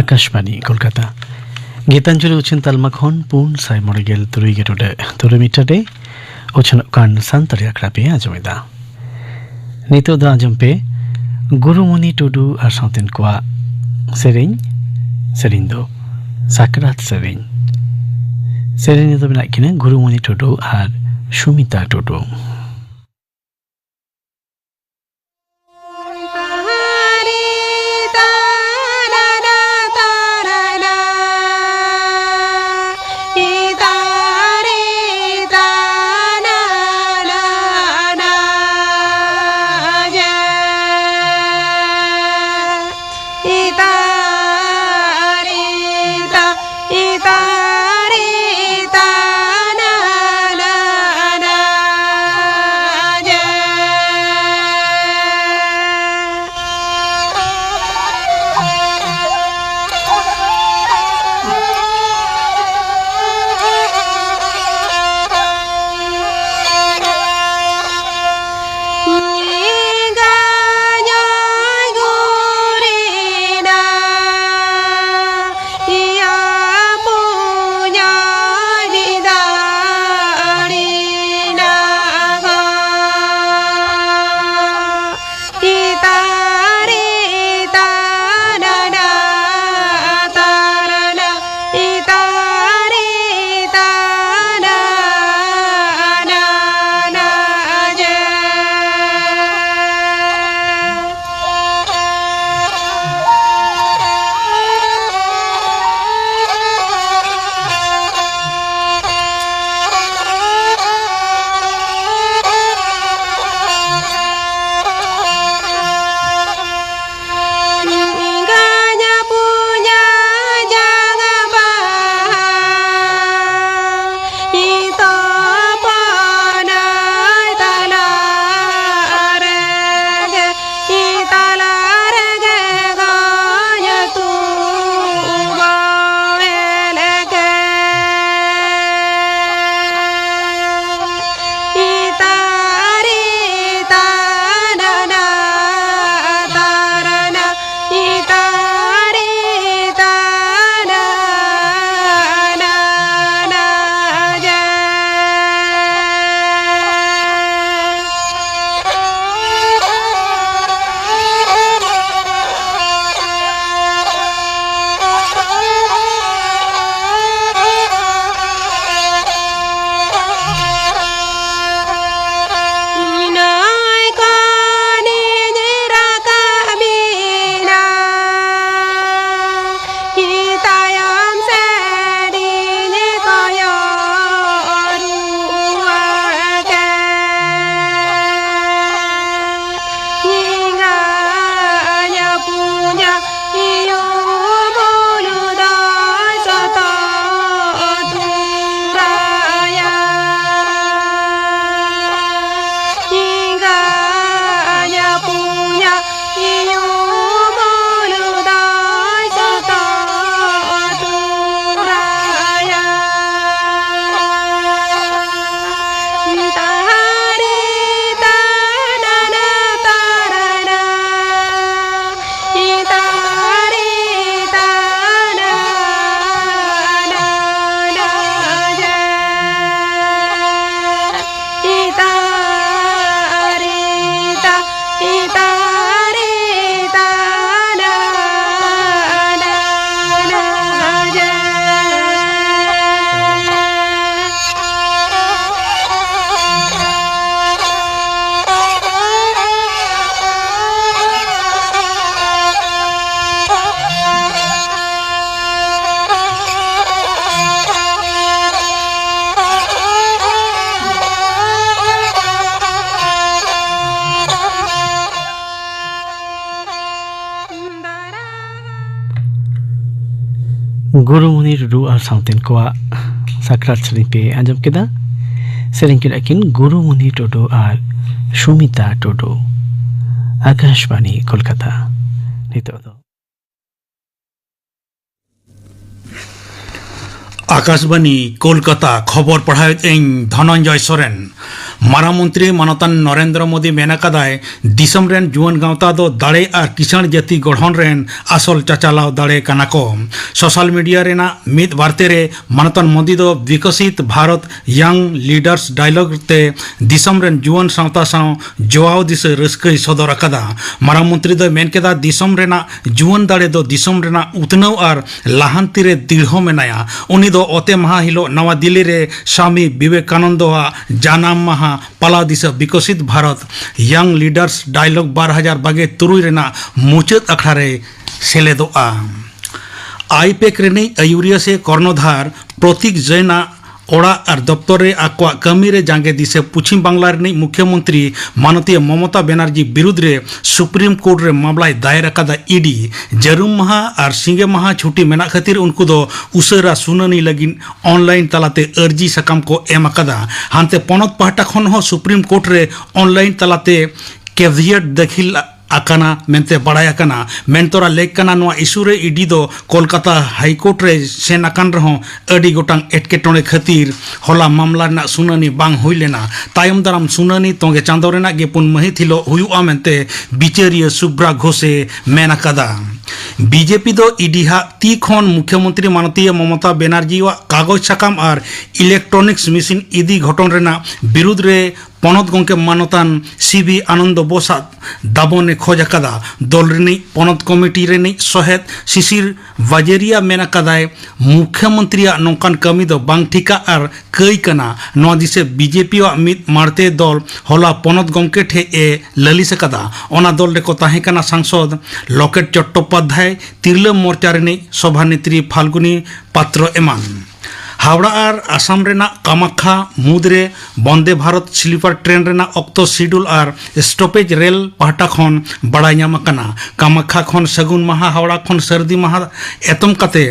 आकाशवाणी कोलकाता गीतांजलि उचिन तलमा खन पुन साइ मरगेल तुरुई गेटोडे तुरु मिटरे उचिन कान संतरि आक्रापे आजमेदा नितो दा आजमपे गुरुमुनि टुडु आर साउतेन कोआ सेरिंदो साकरात सेरिंग तो बिना किने गुरुमुनि टुडु आर सुमिता टुडु गुरुमुनि टुडु आर साउतेन कोआ साकरात सेरिंग पे आजम केदा सेरिंग के लाकिन गुरुमुनि टुडु आर सुमिता टुडु आकाशवाणी कोलकाता नितो आकाशवाणी कोलकाता खबर पढ़ाए धनंजय सोरेन मारा मंत्री मानतान नरेंद्र मोदी मेनाकादाय दिसम रेन जुआन गावता दो दाड़े और किसान जाति गढ़न रेन आसल चाचालाव दाड़े काना को सोशल मीडिया रेना मिद वार्ते रे मानतान मोदी दो विकसित भारत यंग लीडर्स डायलॉग ते दिसम रेन जुआन सावता साव जोआव दिस रस्कई सदर अकादा मारा मंत्री दो मेनकेदा दिसम रेना जुआन दाड़े दो दिसम रेना उतनव और लाहांति रे दृढ़ मेनाया उनी दो ओते महा हिलो नवा दिल्ली रे स्वामी विवेकानंद जानाम महा पाला this Viksit Bharat young leaders dialogue 2023 रेना मुचाद अखड़ा रे सेलेदोआ आईपेक रेनी आयुरिया से कर्णधार प्रतीक जैना ओड़ा और दफ्तर रे आकवा कमी रे जांगे दिसे पश्चिम बांग्ला रे मुख्यमंत्री माननीय ममता बनर्जी विरुद्ध रे सुप्रीम कोर्ट रे मामला दायर अकादा ईडी जरूम महा और सिंगे महा छुट्टी मेना खातिर उनको दो उसरा सुनानी लगी ऑनलाइन तलाते अर्जी सकाम को एम अकादा हानते पनत पाहटा खन हो सुप्रीम कोर्ट रे ऑनलाइन तलाते कैविएट दाखिल आकाना मेनते बड़ाय आकाना मेनतोरा लेक काना नोआ इशू रे ईडी दो कोलकाता हाईकोर्ट रे सेन आकान रहो अडी गोटांग एटकेटोणे खातिर होला मामला ना सुनानी बांग हुई लेना तायम दाराम सुनानी तोंगे चांदो रेना गेपुन महित हिलो हुयुआ मेनते बिचारिया सुब्रा घोषे मेन आकादा बीजेपी दो ईडी हा ती खन मुख्यमंत्री माननीय ममता बनर्जी वा कागज साकाम और इलेक्ट्रॉनिक्स मेसिन इदी घटन रेना विरुद्ध रे पनत गंके मानतान सीबी आनंद बोसा दाबोने खोज अकादा दल रेनी पनत कमिटी रेनी सहेद शिशिर वाजेरिया मेन अकादाय मुख्यमंत्री नौकान कमी दो बांग ठिका और कई कना नवा दिसे बीजेपी वा मिद मारते दल होला पनत गंके ठे ए ललिस अकादा ओना दल रे को ताहे कना सांसद लकेट चट्टोपाध्याय तिरला मोर्चा रेनी सभानेत्री फाल्गुनी पात्र एमान हावड़ा और Assam Raina Kamakhya मुद्रे Vande Bharat sleeper train Raina अक्तो schedule और स्टॉपेज रेल पाहटा खन बड़ा नामाकना कामाख्या खन सगुन महा हावड़ा खन सर्दी महा एतम कते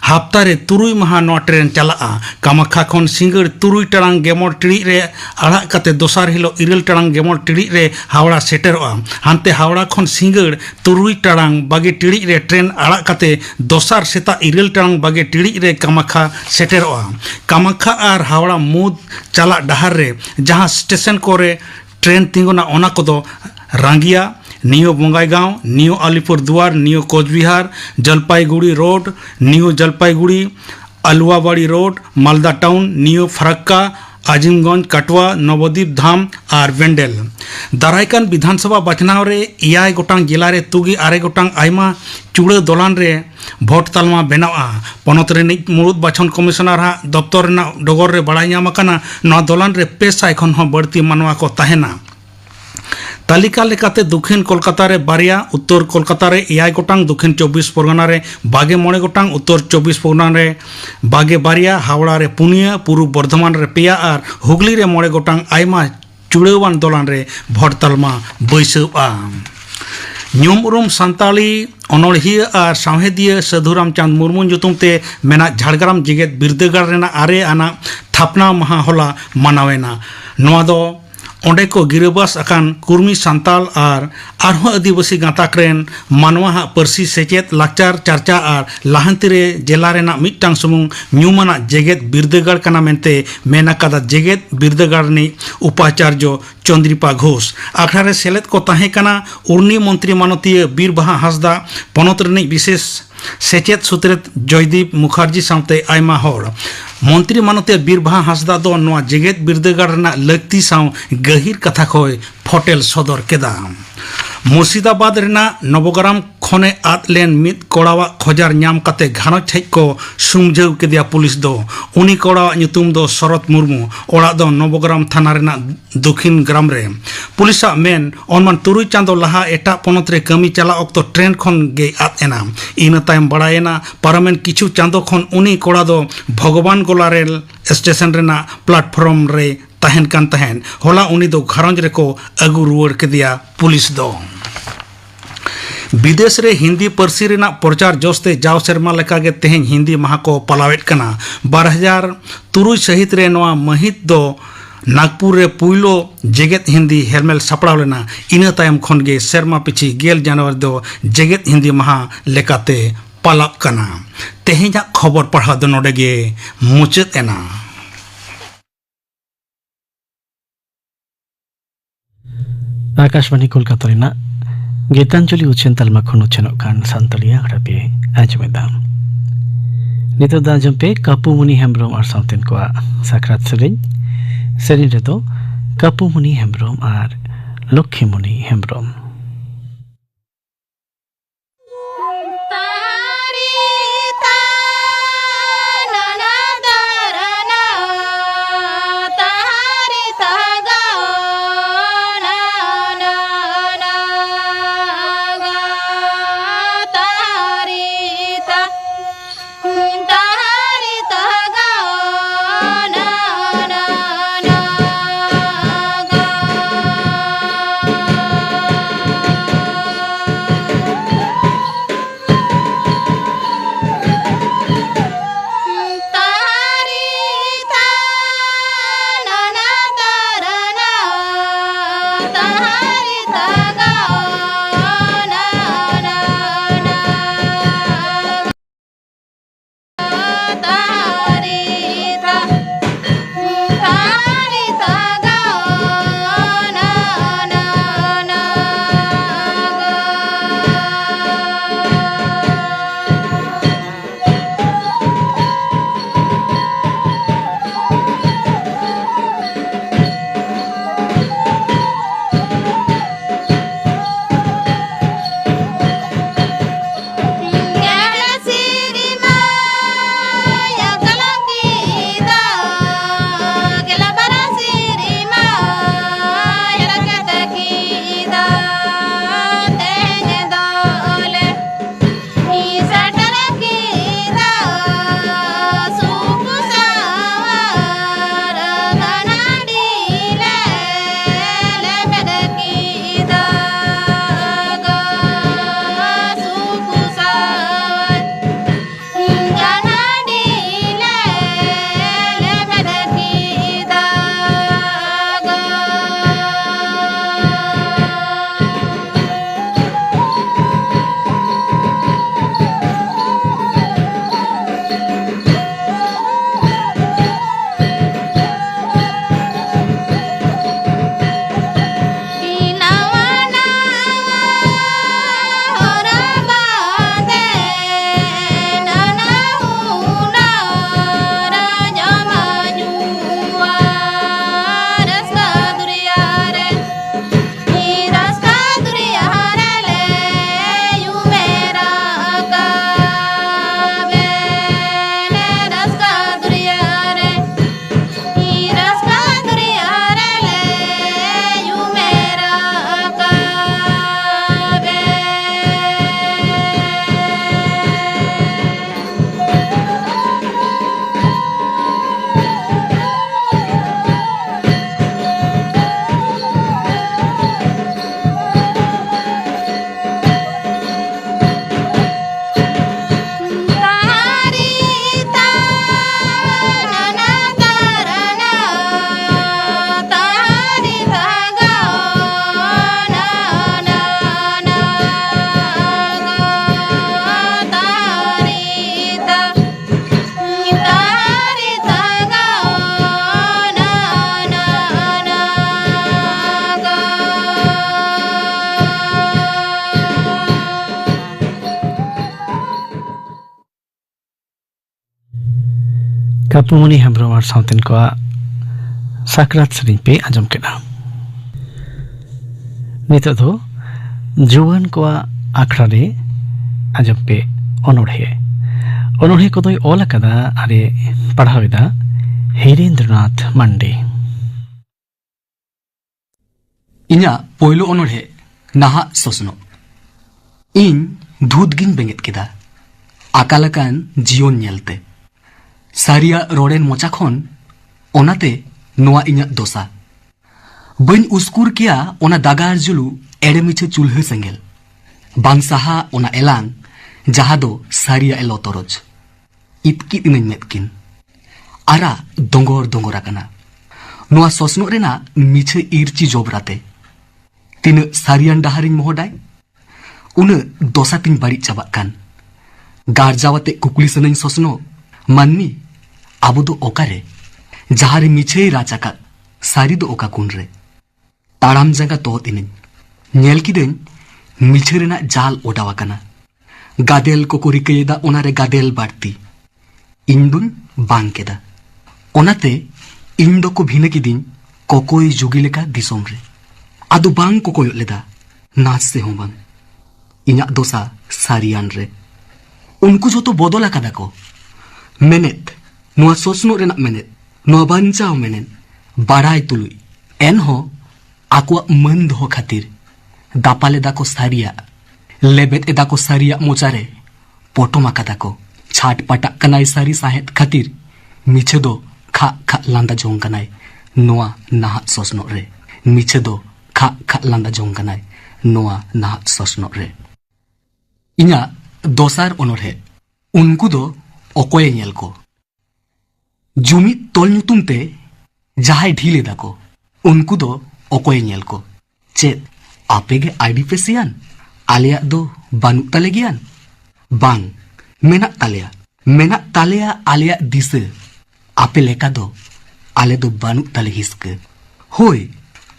हफ्ता रे तुरुई महा नवा ट्रेन चला कामाख्या खन सिंगड़ तुरुई टांग गेमर टिड़ी रे आड़ा कते दोसार हिलो इरल टांग गेमर टिड़ी रे हावड़ा सेटेरोआ हानते हावड़ा खन सिंगड़ तुरुई टांग बागे टिड़ी रे ट्रेन आड़ा कते दोसार सेता इरल टांग बागे टिड़ी रे कामाख्या सेटेरोआ कामाख्या और हावड़ा मुद चला डहार रे जहाँ स्टेशन कोरे ट्रेन तिंगुना ओना कोदो Rangia new Bongaigaon new Alipurduar new Coochbehar Jalpaiguri road new Jalpaiguri Aluabari road Malda town new Farakka Azimganj Katwa Nabadwip धाम और वेंडेल दारायकान विधानसभा बचनाव रे 6 गोटांग जिला रे तुगी 8 गोटांग आयमा चूड़ा दलान रे भोट तालमा बनावा पनत रे मुरुद बाछन कमिशनर हा दफ्तर रेना डगर रे बड़ाई नाम अकाना नवा दलान रे 500 खन हो बढ़ती मानवा को ताहेना तालिका लेकाते दक्षिण कोलकाता रे बारिया उत्तर कोलकाता रे 6 गोटांग दक्षिण 24 परगना रे 22 गोटांग उत्तर 24 परगना रे 22 हावड़ा रे 5 पूर्व बर्धमान रे 5 और हुगली रे 9 गोटांग आयमा चुड़ावान दलान रे भोट तालमा बैसवा ᱧᱩᱢ सान्ताली अनोड़िया और सावहेदिया साधुराम चांद मुर्मू ᱧᱩᱛᱩᱢᱛᱮ मेना झाड़ग्राम जेगेद बिरदागार रेना आरे आना थापना महा होला मानावेना नोआ दो ओंडे को गिरबास अकान कुर्मी सान्ताल और आरहों आदिवासी गाताक रेन मानवा हा परसी सेचेत लाचार चर्चा और लाहंती रे जिला रेना मिट्टांग सुमुंग ᱧᱩᱢᱟᱱᱟᱜ जेगेद बिरदागार कना मेनते मेना कादा जेगेद बिरदागार नि उपाचार्य चंद्रिपा घोष आखड़ा रे सेलेद को ताहे कना उर्नी मंत्री माननीय बीरबाहा हांसदा पनत रेनी विशेष सेचेत सुत्रेत जयदीप मुखार्जी सावते आयमा होड़ मंत्री माननीय बीरबाहा हांसदा दो नवा जेगेद बिरदागार रेना लक्ति साव गहिर कथा खोय फोटेल सदर केदा मुर्शिदाबाद रेना नवग्राम खने आद लेन मिद कोड़ावा खोजार नाम काते घानो छेज को सुमझाव केदिया पुलिस दो उनी कोड़ावा ᱧᱩᱛᱩᱢ दो शरत मुर्मू ओड़ा दो नवग्राम थाना रेना दक्षिण ग्राम रे पुलिसा मेन ओनमान 3 चांदो लहा एटा पनत रे कमी चला अक्तो ट्रेन खन गे आद एना इन तायम बड़ायना पारमेन किछु चांदो खन उनी कोड़ा दो भगवान गोला रेल स्टेशन रेना प्लेटफॉर्म रे तहन कान तहन होला उनी दो घरंज रे को अगु रुवर केदिया पुलिस दो विदेश रे हिंदी पार्सी रेना प्रचार जोस्ते जाव सेरमा लेका गे तेहें हिंदी माह को पलावेट कना 2003 सहित रे नवा महित दो नागपुर रे पुइलो जेगेत हिंदी हेलमेल सापड़ाव लेना इना तायम खन गे सेरमा पिछि 11 जनवरी दो जेगेत हिंदी माह लेकाते पालाप कना तेहें खबर पढ़ा दो नोडे गे मुचाद एना। आकाशवाणी कोलकाता रेना गीतांजलि उछेन तलमा खन उछेनोग कान सानताली आखड़ा पे आंजमेदा नितो दा आंजम पे कापुमुनि हेम्ब्रम और साउतेन को साकरात सेरेन रेदो कापुमुनि हेम्ब्रम और लक्ष्मीमुनि हेम्ब्रम कापुमुनि हेम्ब्रम और साउतेन को साकरात सेरेन पे आंजम केना नितो दो जुवान को आखड़ा रे आंजम पे ओनोढ़े को दोय ऑल अकादा आरे पढ़ावेदा हिरेंद्रनाथ मांडे इन्या पोयलो ओनोढ़े नाहा सोसनो इन धूतगिन बेंगेत केदा आकालकान जीवन नेलते सारिया रोडेन मोचा खन ओनाते नोआ इन्या दोसा बन उस्कुर किया ओना दागार जुलू एड़े मिछे चूल्हे सेंगेल बांग साहा ओना एलांग जहा दो सारिया एलो तोरज इतकी इनन मेदकिन आरा दोंगोर दोंगोराकना नोआ सोसनो रेना मिछे इरची जोबराते तीन सारियान डाहारिन मोहडाय उन दोसा तीन बाड़ी चाबाकान गारजावाते कुकुली सनन सोसनो माननी आबो दो ओकारे जहारे मिछे राचाका सारी दो ओका कुनरे ताड़ाम जगह तो तीन nyel kidañ मिछे रेना जाल ओडाव आकाना गादेल को रिकायेदा ओनारे गादेल बाड़ती इन दुन बांग केदा ओनाते इन दो को भिना किदिन कोकोई जुगी लेका दिसोम रे आदो बांग को कोयो लेदा नाच से हों बांग इन्या दोसा सारियान रे उनको जो तो बदला कादा को मेनेत नुआ सोसनो रेना मेनेत नुआ बांचाओ मेनेत बाड़ाई तुलुई एन हो आकुआ मंद हो खातिर दापाले दाको सारिया लेबेत एदाको सारिया मोचारे पोटोमा कादाको छाट पाटा कनाई सारी साहेत खातिर मिछे दो खा खा लांदा जोंग कनाई नोआ नाहा सोसनो रे मिछे दो खा खा लांदा जोंग कनाई नोआ नाहा सोसनो रे इन्या दोसार ओनोरे उनको दो ओकोये नेल को जुमी तोल नुतुमते जहाय ढीले दाको उनको दो ओकोये नेल को चेत आपेगे आईडी पे सियान आलिया दो बानु तले गियान बांग मेना तालेया आलिया दिसे आपे लेका दो आले दो बानु तले हिस्क होय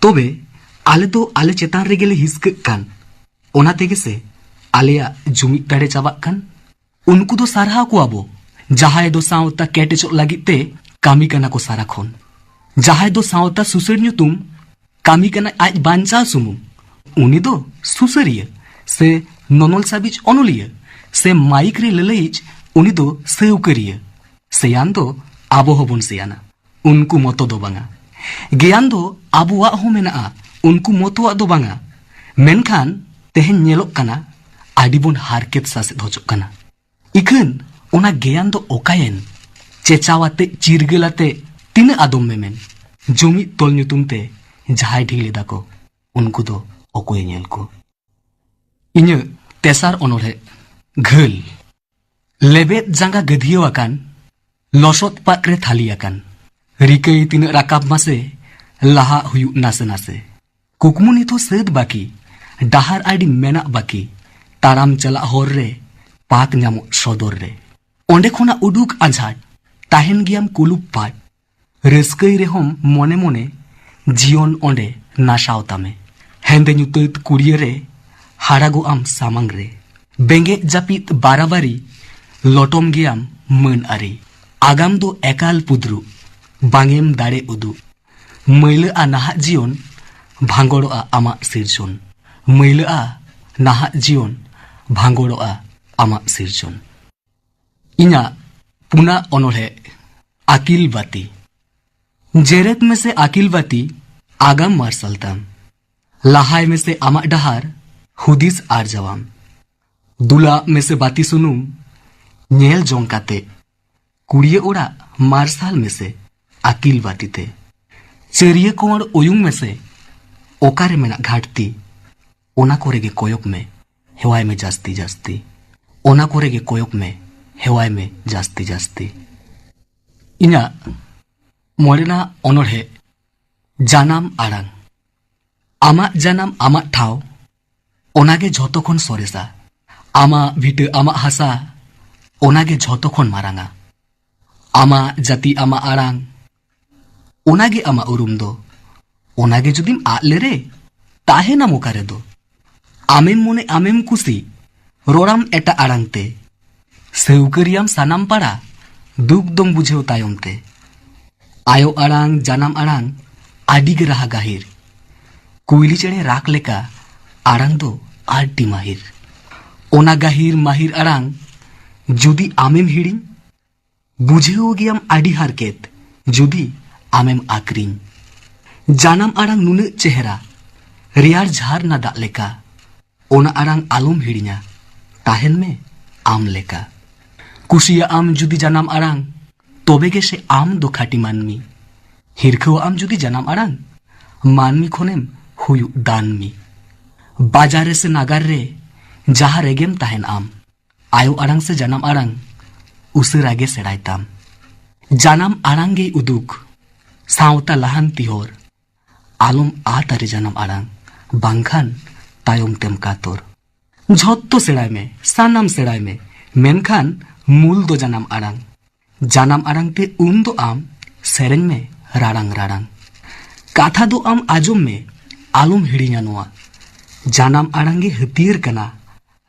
तोबे आले दो आले चेतान रेगेले हिस्क कान ओना तेगे से आलिया जुमी ताड़े चाबाक कान उनको दो सारहा को आबो जहाय दो सावता केटेचो लागिते कामी कना को सारा खोन जहाय दो सावता सुसर नुतुम कामी कना आज बांचा सुमुम उनी दो सुसरिया से नोनोल साबिज ओनोलिया से माइक रे ललईज उनी दो सेवकरिया सेयान दो आबो होबन सेयाना उनको मतो दो बांगा ज्ञान दो आबुआ हो मेना उनको मतोआ दो बांगा मेनखान तेहेन नेलोक काना आडिबन हारकेत सासेत होजोक काना इखन ओना ज्ञान दो ओकायेन चेचावाते चिरगलाते तिना आदम मेमेन जुमी तोल नुतुमते जहाय ढीले दाको उनको दो ओकोय नेल को इन्य तेसार ओनोरे घल लेबेत जांगा गधियो आकान लसोत पाकरे थाली आकान रिकई तीन राकाब मासे लाहा हुयु नासे नासे कुकमुनी तो सेद बाकी डाहार आडी मेना बाकी ताराम चला होर रे पाक ᱧᱟᱢᱚᱜ सदर रे ओंडे खोना उडुक आझाट ताहेन गियाम कुलुप पाट रस्कई रेहम मने मने जीवन ओंडे नाशाव तामे हेंदे ᱧᱩᱛᱟᱹᱛ कुड़िये रे हारागो आम सामांग रे बेंगे जापित बाराबारी लटम गियाम मन आरी आगाम दो एकाल पुद्रु बांगेम दाड़े उदु मैला नाहा जीवन भांगड़ोआ आमा सिरजन मैला नाहा जीवन भांगड़ोआ आमा सिरजन इन्या पुना ओनोहे आकिल बाती जेरेत में से आकिल बाती आगाम मार्सलताम लाहाय में से आमा डहार हुदिस आर जवाम दुला में से बाती सुनुम नेल जोंकाते कुड़िये ओड़ा मार्साल में से आकिल बाती ते चेरिये कोण ओयुंग में से ओकारे में घाटती ओना कोरेगे कोयक में हेवाय में जास्ती जास्ती ओना कोरेगे कोयक में हेवाय में जास्ती जास्ती इन्या मोरेना ओनोहे जानाम आड़ांग आमा जानाम आमा ठाव ओनागे झोतो खन सरेसा आमा भिटे आमा हासा ओनागे झोतो खन मारांगा आमा जाति आमा आड़ांग ओनागे आमा उरुम दो ओनागे जुदिम आले रे ताहे ना मोकारे दो आमेम मोने आमेम कुसी रोराम एटा आड़ांगते सेवकरियाम सानाम पाड़ा दुख दम बुझेव तायमते आयो आड़ांग जानाम आड़ांग आडिगे रहा गाहिर कुइली चेड़े राख लेका आड़ांग दो आडी माहिर ओना गाहिर माहिर आड़ांग जुदी आमेम हिड़िंग बुझेव गियाम आडी हारकेत जुदी आमेम आक्रिंग जानाम आड़ांग नुने चेहरा रियार झार ना दाग लेका ओना आड़ांग आलम हिड़िंगा ताहेन में आम लेका कुशिया आम जुदी जानाम आड़ांग तोबेगे से आम दो खाटी मानमी हिरखो आम जुदी जानाम आड़ांग मानमी खोनेम हुयु दानमी बाजारे से नागार रे जहा रेगेम ताहेन आम आयो आड़ांग से जानाम आड़ांग उसरागे सेड़ायताम जानाम आड़ांग गे उदुक सावता लाहान तिहोर आलम आ तारे जानाम आड़ांग बांखान तायम तेम कातोर झोत्तो सेड़ाय में सानाम सेड़ाय में मेनखान मूल दो जानाम आड़ांग ते उन दो आम सेरेंग में राड़ांग राड़ांग काथा दो आम आजम में आलम हिड़िया नोआ जानम आड़ांगे हथियार कना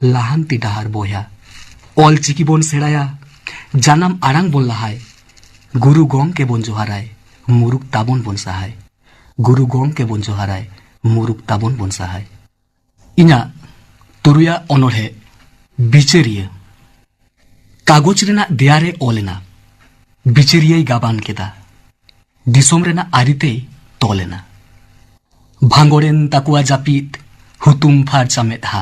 लाहांती डहार बोया ऑल चिकी बोन सेड़ाया जानम आड़ांग बोन लहाय गुरु गोंग के बोन जोहाराय मुरुक ताबोन बोन सहाय गुरु गोंग के बोन जोहाराय मुरुक ताबोन बोन सहाय इना तुरुया अनोढ़े बिचरिया कागज रेना देयारे ओलेना बिचरियाई गाबान केदा दिसोम रेना आरिते तोलेना भांगोरेन ताकुआ जापित हुतुम फारचा मेधा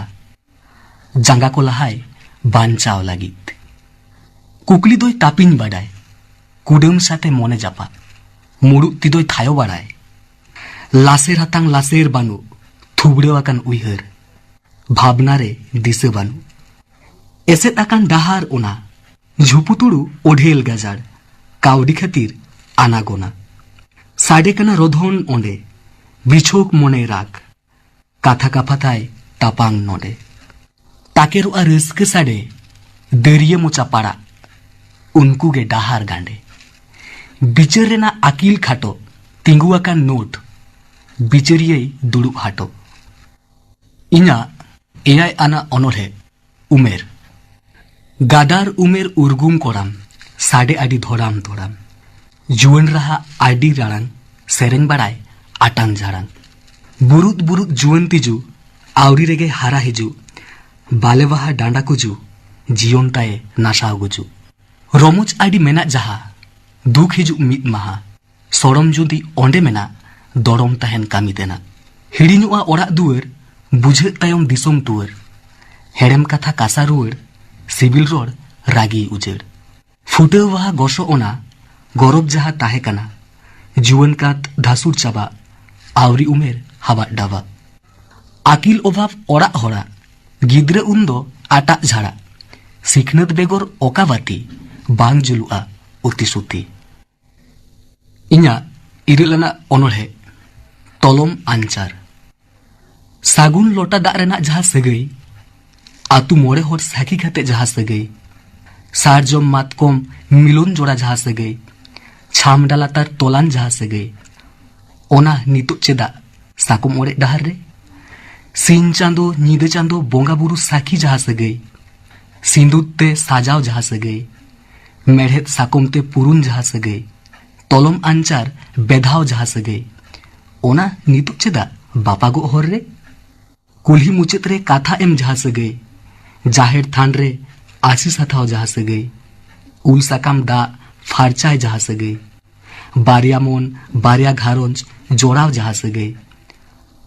जांगा को लहाय बांचाव लागित कुकली दोय तापिन बाडाय कुडम साथे मने जापा मुड़ु तिदोय थायो बाड़ाय लासेर हातांग लासेर बानु थुबड़ेवाकान उइहर भावना रे दिसे बानु एसेत आकान डाहार ओना झुपुतुड़ु ओढेल गाजार कावडी खातिर आनागोना साडे कना रोधन ओंडे बिछोक मने राग काथा काफाथाय तापांग नोडे ताकेरो आ रस्क साडे दरिया मोचा पाड़ा उनको गे डाहार गांडे बिचर रेना आकिल खाटो तिंगुआकान नोट बिचरिये दुड़ुब हाटो इना एयाय आना अनोढ़े उमेर गादार उमेर उर्गुम कोराम साडे आडी धोराम धोराम जुवन रहा आडी राड़ांग सेरेंग बाड़ाय आटांग झाड़ांग बुरुत बुरुत जुवन तिजु आवरी रेगे हारा हिजु बाले बाहा डांडा कुजु जीवन ताए नासाव गुजु रमोज आडी मेना जहा दुख हिजु मिद महा सोड़म जुदी ओंडे मेना दरम ताहेन कामी देना हिड़िनुआ ओड़ा दुआर बुझे तायम दिसोम तुआर हेड़ेम कथा कासा रुआर सिबिल रोड रागी उजेड़ फुटेव वहा गोसो ओना गौरव जहा ताहे कना जुवन कात धासुर चाबा आवरी उमेर हाबा डाबा आकिल अभाव ओड़ा होड़ा गिद्रे उन्दो आटा झाड़ा सिखनत बेगोर ओकाबाती बांग जुलुआ उती सुती इना इरलना अनोढ़े तलम आंचार सागुन लोटा दाग रेना जहा सगई आतु मोड़े होर साखी खाते जहा सगई सारजम मातकम मिलन जोड़ा जहा सगई छाम डाला तार तोलान जहा सगई ओना नितु चेदा साकुम ओड़े डहार रे सिन चांदो नीदे चांदो बोंगा बुरु साखी जहा सगई सिंदूर ते साजाव जहा सगई मेढ़ेत साकुम ते पुरुन जहा सगई तलम आंचार बेधाव जहा सगई ओना नितु चेदा बापागो होर रे कुल्ही मुचेत रे काथा एम जहा सगई जाहेर थान रे आशीष हथाव जहा सगई उल साकाम दा फारचाय जहा सगई बारिया मन बारिया घारंज जोड़ाव जहा सगई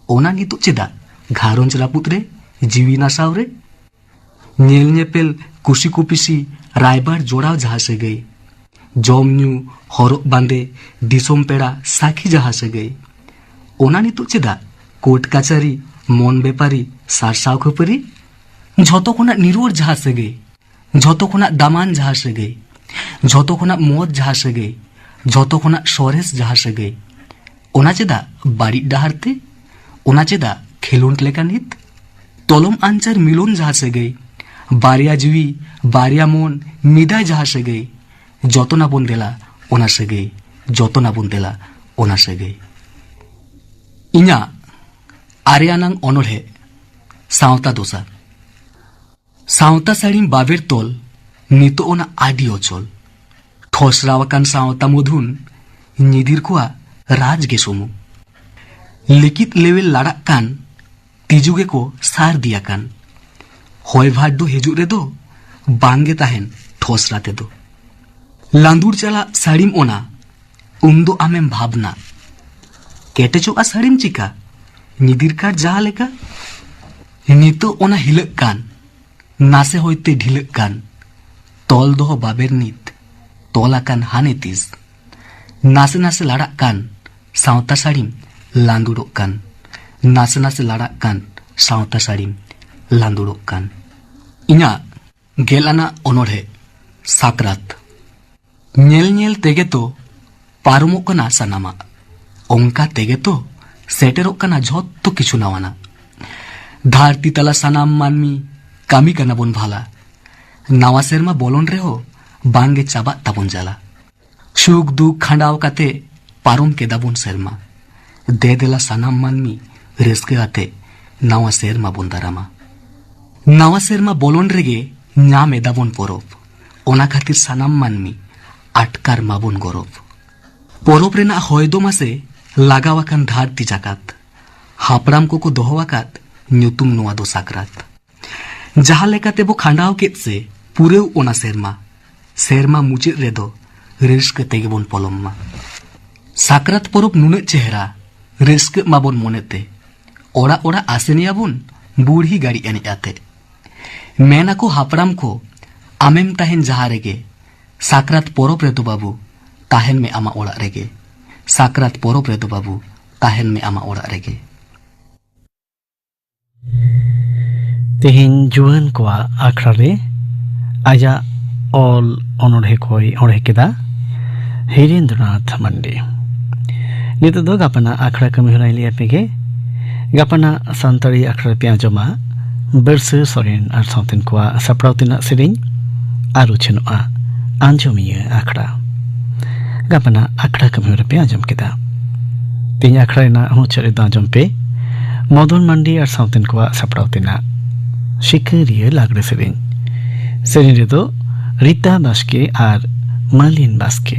ओना नितु चेदा घारंज रापुत रे जीवी नासाव रे नेल नेपेल कुशी कुपिसी रायबार जोड़ाव जहा सगई जम न्यू हरक बांदे दिसोम पेड़ा साखी जहा सगई ओना नितु चेदा कोर्ट काचारी मन बेपारी सारसाव खपरी झतो खुना निरुवर जहा सगई झतो खुना दामान जहा सगई झतो खुना मौत जहा सगई झतो खुना सरेस जहा सगई ओना चेदा बाड़ी डहारते ओना चेदा खेलोंट लेका नित तलम आंचार मिलन जहा सगई बारिया जीवी बारिया मन मिदाय जहा सगई जतो ना बोन देला ओना सगई जतो ना बोन देला ओना सगई इना आर्यानांग अनोढ़े सावता दोसा सावता साड़ीम बाबेर तोल नितो ओना आडी अचल ठोसरावाकान सावता मधुन निदिर कुआ राज गे सोमु लिकित लेवेल लाड़ाक कान तिजुगे को सार दिया कान होय भाड्डो हेजु रे दो बांगे ताहेन ठोसराते दो लांदुर चला साड़ीम ओना उन्दो आमेम भावना केटेचोआ साड़ीम चिका निदिर कार जहा लेका नितो ओना हिलक कान नासे होयते ढिलक कान तोल दोहो बाबेर नित तोला कान हाने तीस नासे नासे लाड़ाक कान सावता साड़ीम लांदुड़ोक कान नासे नासे लाड़ाक कान सावता साड़ीम लांदुड़ोक कान इना गेलाना अनोढ़े साकरात नेल नेल तेगे तो पारमोक कना सानामा ओंका तेगे तो सेटेरोक कना झोत्तो किछु नावाना धारती तला सानाम मानमी कामी कना बोन भाला नावा सेरमा बोलोन रे हो बांगे चाबा ताबोन जाला सुख दुख खांडाव काते पारम केदाबोन सेरमा दे देला सानाम मानमी रस्के आते नावा सेरमा बोन दारामा नावा सेरमा बोलोन रेगे नाम एदाबोन परोब ओना खातिर सानाम मानमी आटकार माबोन गौरव परोब रेना हयदो मासे लागावाकान धारती जाकात हापड़ाम को दोहवाकात ᱧᱩᱛᱩᱢ ᱱᱚᱣᱟ ᱫᱚ ᱥᱟᱠᱨᱟᱛ ᱡᱟᱦᱟᱸ ᱞᱮᱠᱟᱛᱮ ᱵᱚ ᱠᱷᱟᱸᱰᱟᱣ ᱠᱮᱫ ᱥᱮ ᱯᱩᱨᱟᱹᱣ ᱚᱱᱟ ᱥᱮᱨᱢᱟ ᱢᱩᱪᱟᱹᱫ ᱨᱮᱫᱚ ᱨᱟᱹᱥᱠᱟᱹ ᱛᱮᱜᱮ ᱵᱚᱱ ᱯᱚᱞᱚᱢ ᱢᱟ ᱥᱟᱠᱨᱟᱛ ᱯᱚᱨᱚᱵᱽ ᱱᱩᱱᱟᱹᱜ ᱪᱮᱦᱨᱟ ᱨᱟᱹᱥᱠᱟᱹ ᱢᱟᱵᱚᱱ ᱢᱚᱱᱮᱛᱮ ᱚᱲᱟᱜ ᱚᱲᱟᱜ ᱟᱥᱮᱱᱤᱭᱟᱵᱚᱱ ᱵᱩᱲᱦᱤ ᱜᱟᱹᱲᱤ ᱮᱱᱮᱡ ᱟᱛᱮ ᱢᱮᱱᱟᱠᱚ ᱦᱟᱯᱲᱟᱢ ᱠᱚ ᱟᱢᱮᱢ ᱛᱟᱦᱮᱱ ᱡᱟᱦᱟᱸ ᱨᱮᱜᱮ ᱥᱟᱠᱨᱟᱛ ᱯᱚᱨᱚᱵᱽ ᱨᱮᱫᱚ ᱵᱟᱵᱩ ᱛᱟᱦᱮᱱ ᱢᱮ ᱟᱢᱟᱜ ᱚᱲᱟᱜ ᱨᱮᱜᱮ ᱥᱟᱠᱨᱟᱛ ᱯᱚᱨᱚᱵᱽ ᱨᱮᱫᱚ ᱵᱟᱵᱩ ᱛᱟᱦᱮᱱ ᱢᱮ ᱟᱢᱟᱜ ᱚᱲᱟᱜ ᱨᱮᱜᱮ तेहिन जुआन कोआ आखड़ा रे आजा ऑल ऑनोढ़े कोई ओढ़े केदा हिरेंद्रनाथ मंडी नित दो गापना आखड़ा कमी होराई लिया पेगे गापना संतरी आखड़ा पे आजमा बरसे सोरेन आर साउथिन कोआ सपराउतिना सिरिंग आरु छनुआ आंजोमिया आखड़ा गापना आखड़ा कमी होरा पे आजम केदा तीन आखड़ा ना हूँ चले दाजम पे मदन मंडी आर साउथिन कोआ सपराउतिना शिकारिया लागरे सेरेन रेदो रीता बास्के आर मालिन बास्के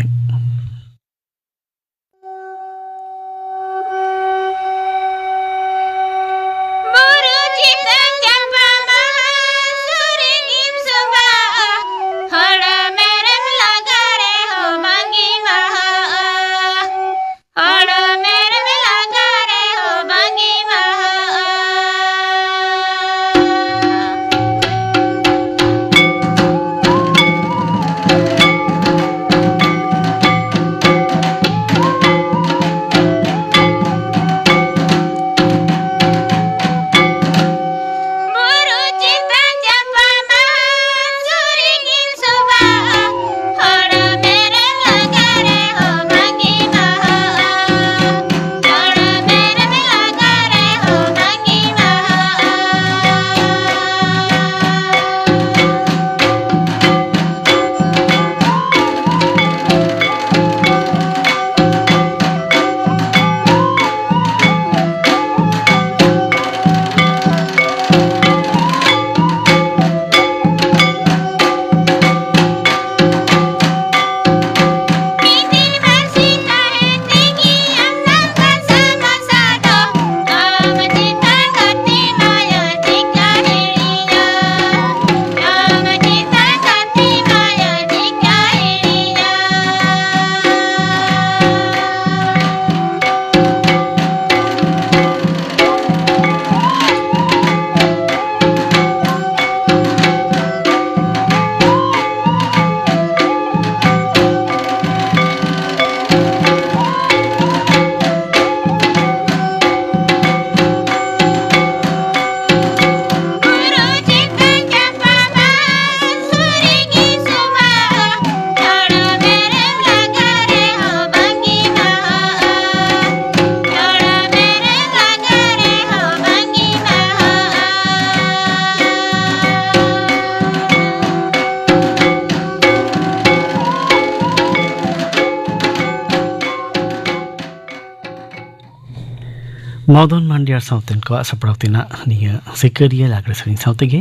मदन मांडियार साउथिन को सपराउतिना निया सिकारिया लागरे सेरेन साउतेगे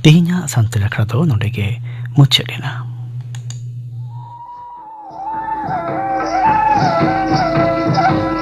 तेहिना सांतल आखड़ा दो नोडेगे मुच्छेलेना।